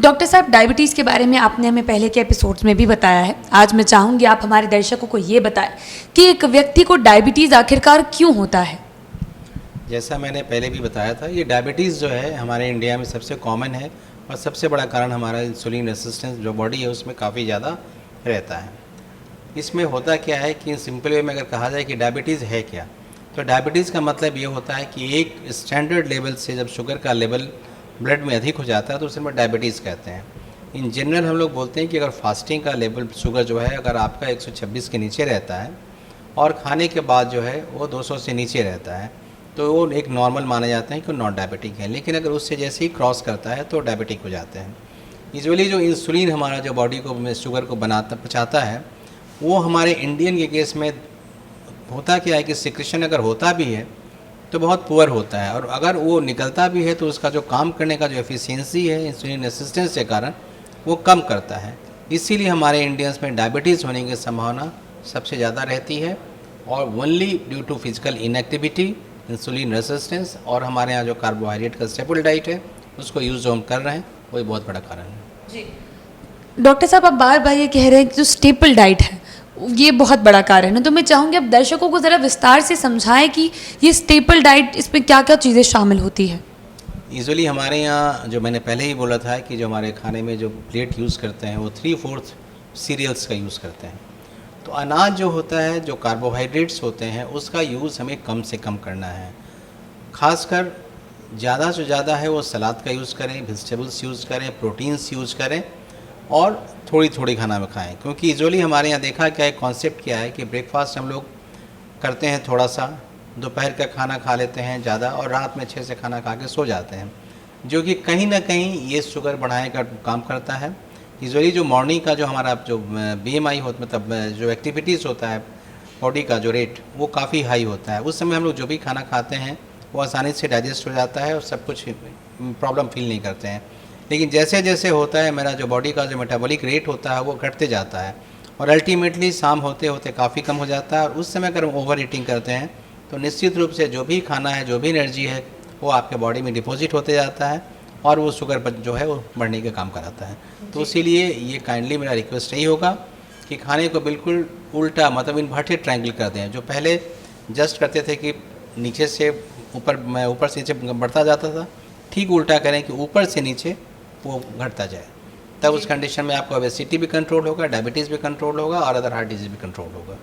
Doctor साहब, diabetes के बारे में आपने हमें पहले के एपिसोड्स में भी बताया है। आज मैं चाहूँगी आप हमारे दर्शकों को ये बताएं कि एक व्यक्ति को डायबिटीज़ आखिरकार क्यों होता है। जैसा मैंने पहले भी बताया था, ये डायबिटीज़ जो है हमारे इंडिया में सबसे कॉमन है और सबसे बड़ा कारण हमारा इंसुलिन रेसिस्टेंस जो बॉडी है उसमें काफ़ी ज़्यादा रहता है। इसमें होता क्या है कि सिंपल वे में अगर कहा जाए कि डायबिटीज़ है क्या, तो डायबिटीज़ का मतलब ये होता है कि एक स्टैंडर्ड लेवल से जब शुगर का लेवल ब्लड में अधिक हो जाता है तो उसे हम डायबिटीज़ कहते हैं। इन जनरल हम लोग बोलते हैं कि अगर फास्टिंग का लेवल शुगर जो है अगर आपका 126 के नीचे रहता है और खाने के बाद जो है वो 200 से नीचे रहता है तो वो एक नॉर्मल माना जाता है कि नॉन डायबिटिक है। लेकिन अगर उससे जैसे ही क्रॉस करता है तो डायबिटिक हो जाते हैं। यूजुअली जो इंसुलिन हमारा जो बॉडी को शुगर को पचाता है वो हमारे इंडियन के केस में होता क्या है कि सिक्रेशन अगर होता भी है तो बहुत पुअर होता है, और अगर वो निकलता भी है तो उसका जो काम करने का जो एफिशिएंसी है इंसुलिन रेसिस्टेंस के कारण वो कम करता है। इसीलिए हमारे इंडियंस में डायबिटीज़ होने की संभावना सबसे ज़्यादा रहती है, और only due to physical inactivity, insulin resistance और हमारे यहाँ जो कार्बोहाइड्रेट का स्टेपल डाइट है उसको यूज़ जो हम कर रहे हैं वही बहुत बड़ा कारण है। जी डॉक्टर साहब, आप बार बार ये कह रहे हैं कि जो स्टेपल डाइट है ये बहुत बड़ा कारण है, तो मैं चाहूँगी आप दर्शकों को ज़रा विस्तार से समझाएं कि ये स्टेपल डाइट, इसमें क्या क्या चीज़ें शामिल होती है। यूजुअली हमारे यहाँ जो मैंने पहले ही बोला था कि जो हमारे खाने में जो प्लेट यूज़ करते हैं वो 3/4 सीरियल्स का यूज़ करते हैं। तो अनाज जो होता है, जो कार्बोहाइड्रेट्स होते हैं, उसका यूज़ हमें कम से कम करना है। खासकर ज़्यादा से ज़्यादा है वो सलाद का यूज़ करें, वेजिटेबल्स यूज़ करें, प्रोटीन्स यूज़ करें और थोड़ी थोड़ी खाना में खाएं। क्योंकि यूजुअली हमारे यहाँ देखा क्या है, कॉन्सेप्ट क्या है कि ब्रेकफास्ट हम लोग करते हैं थोड़ा सा, दोपहर का खाना खा लेते हैं ज़्यादा और रात में 6 से खाना खा के सो जाते हैं, जो कि कहीं ना कहीं ये शुगर बढ़ाने का काम करता है। यूजुअली जो मॉर्निंग का जो हमारा जो BMI होता मतलब जो एक्टिविटीज़ होता है बॉडी का जो रेट वो काफ़ी हाई होता है। उस समय हम लोग जो भी खाना खाते हैं वो आसानी से डाइजेस्ट हो जाता है और सब कुछ प्रॉब्लम फील नहीं करते हैं। लेकिन जैसे जैसे होता है मेरा जो बॉडी का जो मेटाबॉलिक रेट होता है वो घटते जाता है और अल्टीमेटली शाम होते होते काफ़ी कम हो जाता है। और उस समय अगर हम ओवर ईटिंग करते हैं तो निश्चित रूप से जो भी खाना है, जो भी एनर्जी है वो आपके बॉडी में डिपॉजिट होते जाता है और वो शुगर जो है वो बढ़ने का काम कराता है। तो इसीलिए ये काइंडली मेरा रिक्वेस्ट यही होगा कि खाने को बिल्कुल उल्टा मतलब इन्वर्टेड ट्रायंगल कर दें। जो पहले जस्ट करते थे कि नीचे से ऊपर से नीचे बढ़ता जाता था, ठीक उल्टा करें कि ऊपर से नीचे वो घटता जाए। तब उस कंडीशन में आपका ओबेसिटी भी कंट्रोल होगा, डायबिटीज़ भी कंट्रोल होगा और अदर हार्ट डिजीज़ भी कंट्रोल होगा।